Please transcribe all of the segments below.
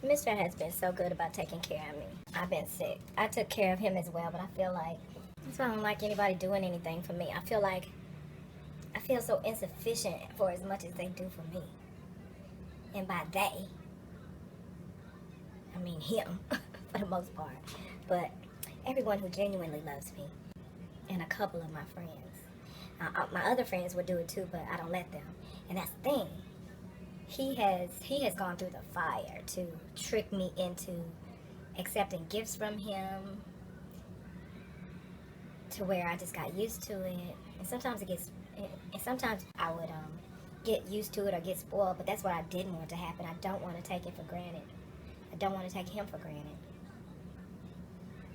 Mr. has been so good about taking care of me. I've been sick. I took care of him as well, but I feel like that's why I don't like anybody doing anything for me. I feel so insufficient for as much as they do for me. And by they, I mean him for the most part. But everyone who genuinely loves me, and a couple of my friends. My other friends would do it too, but I don't let them. And that's the thing. He has gone through the fire to trick me into accepting gifts from him, to where I just got used to it. And sometimes I would get used to it or get spoiled, but that's what I didn't want to happen. I don't want to take it for granted. I don't want to take him for granted.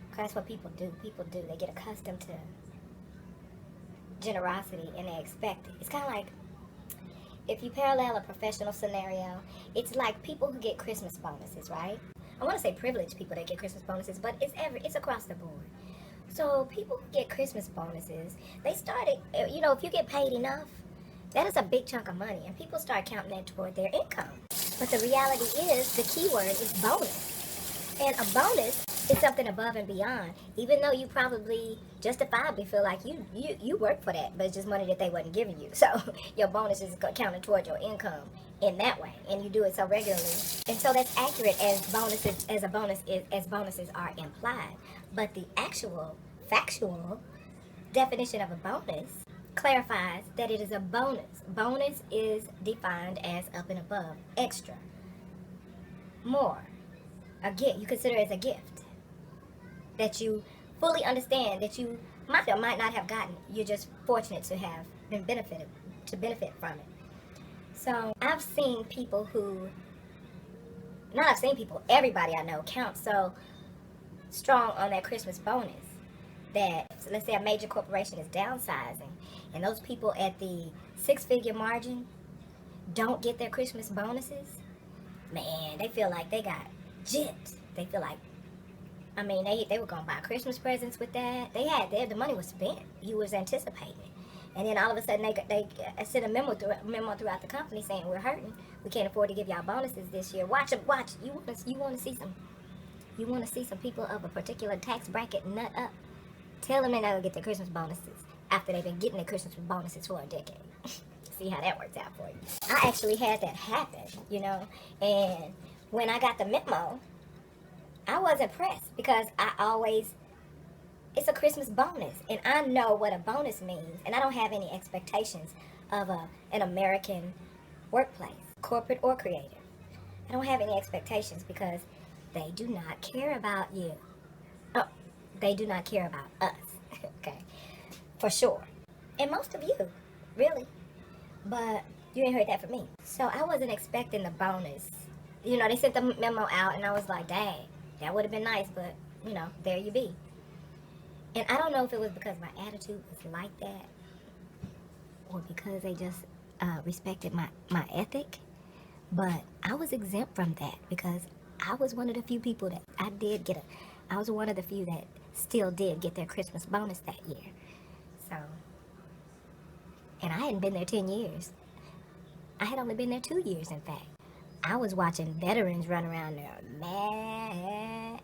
Because that's what people do. People do. They get accustomed to generosity and they expect it. It's kind of like, if you parallel a professional scenario, it's like people who get Christmas bonuses, right? I want to say privileged people that get Christmas bonuses, but it's across the board. So people who get Christmas bonuses, they started, if you get paid enough, that is a big chunk of money, and people start counting that toward their income. But the reality is, the key word is bonus. And a bonus is something above and beyond, even though you probably justifiably feel like you work for that, but it's just money that they wasn't giving you. So your bonus is counted toward your income in that way, and you do it so regularly. And so that's accurate as bonuses are implied. But the actual factual definition of a bonus clarifies that it is a bonus. Bonus is defined as up and above, extra, more, a gift. You consider it as a gift that you fully understand that you might or might not have gotten. You're just fortunate to have been benefit from it. So I've seen people everybody I know counts so strong on that Christmas bonus that, let's say a major corporation is downsizing, and those people at the 6-figure margin don't get their Christmas bonuses. Man, they feel like they got gypped. They feel like, they were gonna buy Christmas presents with that. The money was spent. You was anticipating it. And then all of a sudden they sent a memo throughout the company saying, we're hurting. We can't afford to give y'all bonuses this year. Watch. You want to see some people of a particular tax bracket nut up. Tell them they're not gonna get their Christmas bonuses after they've been getting their Christmas bonuses for a decade. See how that works out for you. I actually had that happen, and when I got the memo, I was impressed because it's a Christmas bonus, and I know what a bonus means, and I don't have any expectations of an American workplace, corporate or creative. I don't have any expectations because they do not care about you. Oh, they do not care about us, okay, for sure. And most of you, really. But you ain't heard that from me. So I wasn't expecting the bonus. They sent the memo out, and I was like, dang, that would have been nice, but, there you be. And I don't know if it was because my attitude was like that or because they just respected my ethic, but I was exempt from that because I was one of the few people that I was one of the few that still did get their Christmas bonus that year. So, and I hadn't been there 10 years. I had only been there 2 years, in fact. I was watching veterans run around there mad.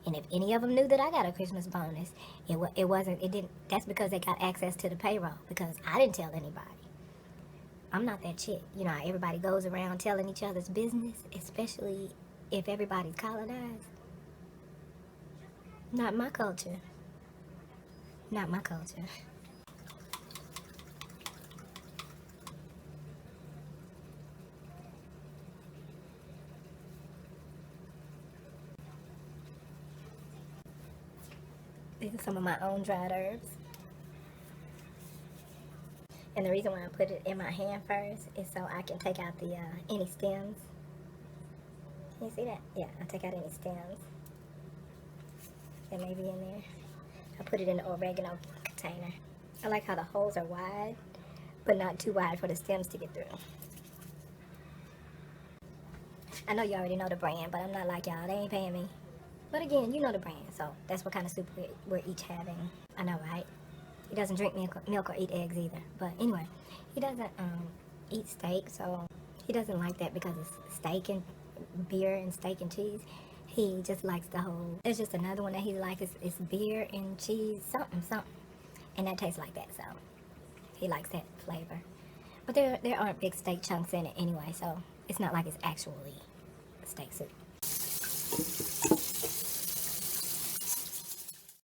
And if any of them knew that I got a Christmas bonus, that's because they got access to the payroll, because I didn't tell anybody. I'm not that chick. How everybody goes around telling each other's business, especially if everybody's colonized. Not my culture. Not my culture. These are some of my own dried herbs. And the reason why I put it in my hand first is so I can take out any stems. Can you see that? Yeah, I take out any stems that may be in there. I put it in the oregano container. I like how the holes are wide, but not too wide for the stems to get through. I know you already know the brand, but I'm not like y'all. They ain't paying me. But again, you know the brand, so that's what kind of soup we're each having. I know, right? He doesn't drink milk or eat eggs either. But anyway, he doesn't eat steak, so he doesn't like that because it's steak and beer and steak and cheese. He just likes the whole. There's just another one that he likes. It's beer and cheese, something, and that tastes like that. So he likes that flavor. But there aren't big steak chunks in it anyway, so it's not like it's actually a steak soup.